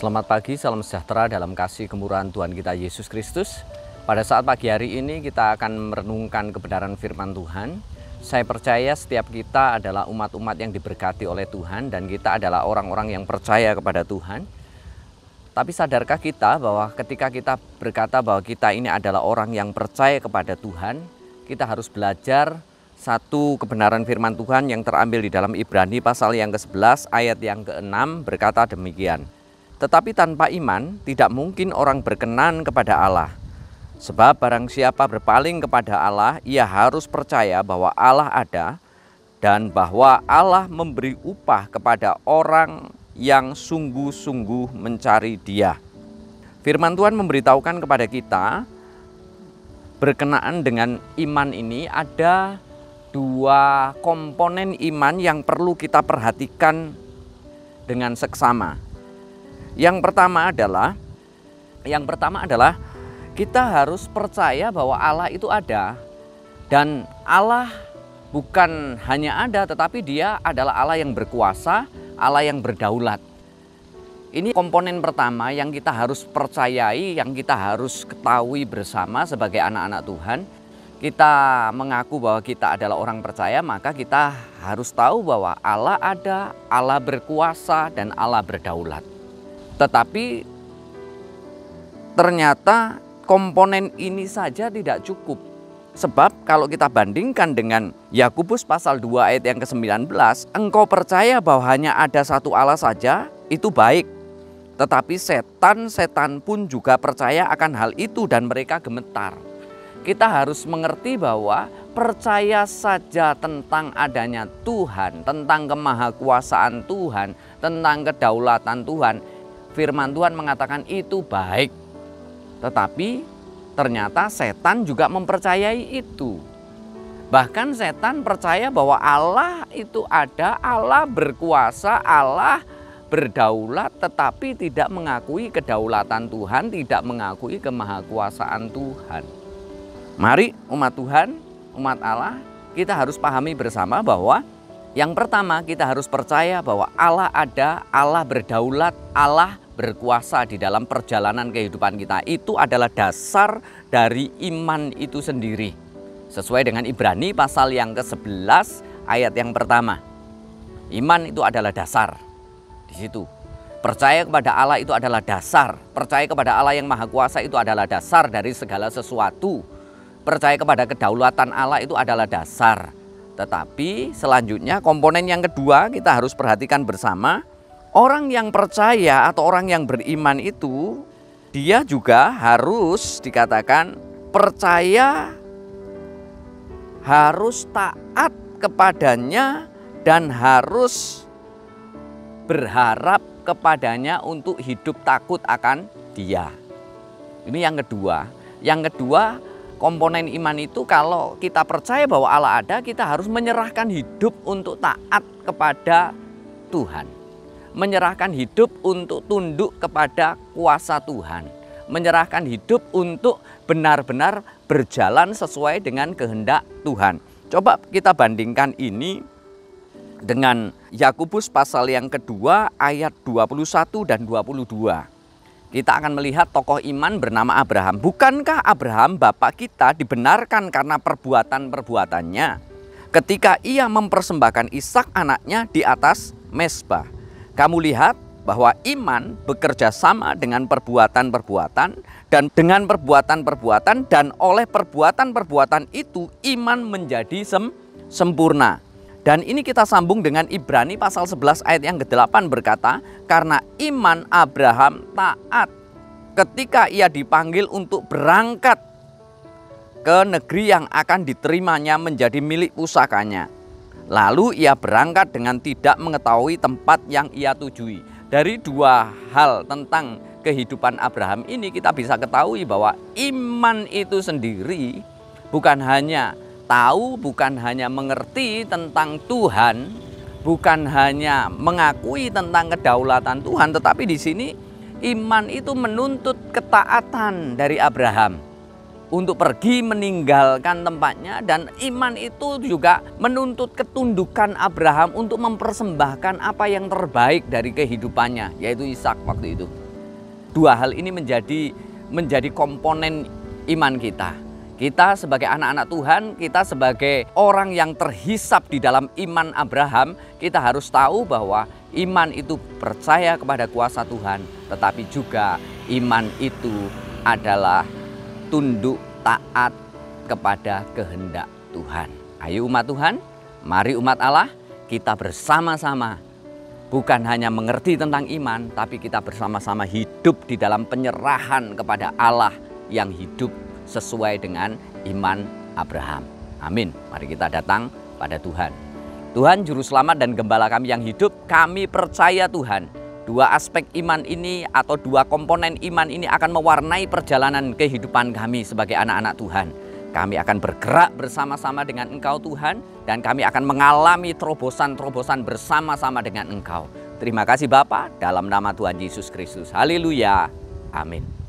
Selamat pagi, salam sejahtera dalam kasih kemurahan Tuhan kita Yesus Kristus. Pada saat pagi hari ini kita akan merenungkan kebenaran firman Tuhan. Saya percaya setiap kita adalah umat-umat yang diberkati oleh Tuhan dan kita adalah orang-orang yang percaya kepada Tuhan. Tapi sadarkah kita bahwa ketika kita berkata bahwa kita ini adalah orang yang percaya kepada Tuhan, kita harus belajar satu kebenaran firman Tuhan yang terambil di dalam Ibrani pasal yang ke-11 ayat yang ke-6 berkata demikian. Tetapi tanpa iman tidak mungkin orang berkenan kepada Allah. Sebab barang siapa berpaling kepada Allah, ia harus percaya bahwa Allah ada dan bahwa Allah memberi upah kepada orang yang sungguh-sungguh mencari Dia. Firman Tuhan memberitahukan kepada kita berkenaan dengan iman ini ada dua komponen iman yang perlu kita perhatikan dengan seksama. Yang pertama adalah kita harus percaya bahwa Allah itu ada. Dan Allah bukan hanya ada, tetapi Dia adalah Allah yang berkuasa, Allah yang berdaulat. Ini komponen pertama yang kita harus percayai, yang kita harus ketahui bersama sebagai anak-anak Tuhan. Kita mengaku bahwa kita adalah orang percaya, maka kita harus tahu bahwa Allah ada, Allah berkuasa, dan Allah berdaulat. Tetapi ternyata komponen ini saja tidak cukup. Sebab kalau kita bandingkan dengan Yakobus pasal 2 ayat yang ke-19, engkau percaya bahwa hanya ada satu Allah saja, itu baik. Tetapi setan pun juga percaya akan hal itu dan mereka gemetar. Kita harus mengerti bahwa percaya saja tentang adanya Tuhan, tentang kemahakuasaan Tuhan, tentang kedaulatan Tuhan. Firman Tuhan mengatakan itu baik. Tetapi ternyata setan juga mempercayai itu. Bahkan setan percaya bahwa Allah itu ada, Allah berkuasa, Allah berdaulat, tetapi tidak mengakui kedaulatan Tuhan, tidak mengakui kemahakuasaan Tuhan. Mari umat Tuhan, umat Allah, kita harus pahami bersama bahwa yang pertama kita harus percaya bahwa Allah ada, Allah berdaulat, Allah berkuasa di dalam perjalanan kehidupan kita. Itu adalah dasar dari iman itu sendiri. Sesuai dengan Ibrani pasal yang ke-11 ayat yang pertama. Iman itu adalah dasar. Di situ. Percaya kepada Allah itu adalah dasar. Percaya kepada Allah yang Maha Kuasa itu adalah dasar dari segala sesuatu. Percaya kepada kedaulatan Allah itu adalah dasar. Tetapi selanjutnya komponen yang kedua kita harus perhatikan bersama. Orang yang percaya atau orang yang beriman itu dia juga harus dikatakan percaya, harus taat kepadanya dan harus berharap kepadanya untuk hidup takut akan Dia. Ini yang kedua. Yang kedua, komponen iman itu kalau kita percaya bahwa Allah ada, kita harus menyerahkan hidup untuk taat kepada Tuhan. Menyerahkan hidup untuk tunduk kepada kuasa Tuhan. Menyerahkan hidup untuk benar-benar berjalan sesuai dengan kehendak Tuhan. Coba kita bandingkan ini dengan Yakobus pasal yang kedua ayat 21 dan 22. Kita akan melihat tokoh iman bernama Abraham. Bukankah Abraham bapak kita dibenarkan karena perbuatan-perbuatannya ketika ia mempersembahkan Ishak anaknya di atas mezbah? Kamu lihat bahwa iman bekerja sama dengan perbuatan-perbuatan dan dengan perbuatan-perbuatan dan oleh perbuatan-perbuatan itu iman menjadi sempurna. Dan ini kita sambung dengan Ibrani pasal 11 ayat yang ke-8 berkata, karena iman Abraham taat ketika ia dipanggil untuk berangkat ke negeri yang akan diterimanya menjadi milik pusakanya. Lalu ia berangkat dengan tidak mengetahui tempat yang ia tujui. Dari dua hal tentang kehidupan Abraham ini kita bisa ketahui bahwa iman itu sendiri bukan hanya tahu, bukan hanya mengerti tentang Tuhan, bukan hanya mengakui tentang kedaulatan Tuhan, tetapi di sini iman itu menuntut ketaatan dari Abraham untuk pergi meninggalkan tempatnya, dan iman itu juga menuntut ketundukan Abraham untuk mempersembahkan apa yang terbaik dari kehidupannya, yaitu Ishak waktu itu. Dua hal ini menjadi komponen iman kita. Kita sebagai anak-anak Tuhan, kita sebagai orang yang terhisap di dalam iman Abraham, kita harus tahu bahwa iman itu percaya kepada kuasa Tuhan, tetapi juga iman itu adalah tunduk taat kepada kehendak Tuhan. Ayo umat Tuhan, mari umat Allah, kita bersama-sama bukan hanya mengerti tentang iman, tapi kita bersama-sama hidup di dalam penyerahan kepada Allah yang hidup sesuai dengan iman Abraham. Amin. Mari kita datang pada Tuhan. Tuhan Juru Selamat dan Gembala kami yang hidup, kami percaya Tuhan, dua aspek iman ini atau dua komponen iman ini akan mewarnai perjalanan kehidupan kami sebagai anak-anak Tuhan. Kami akan bergerak bersama-sama dengan Engkau Tuhan, dan kami akan mengalami terobosan-terobosan bersama-sama dengan Engkau. Terima kasih Bapa, dalam nama Tuhan Yesus Kristus. Haleluya. Amin.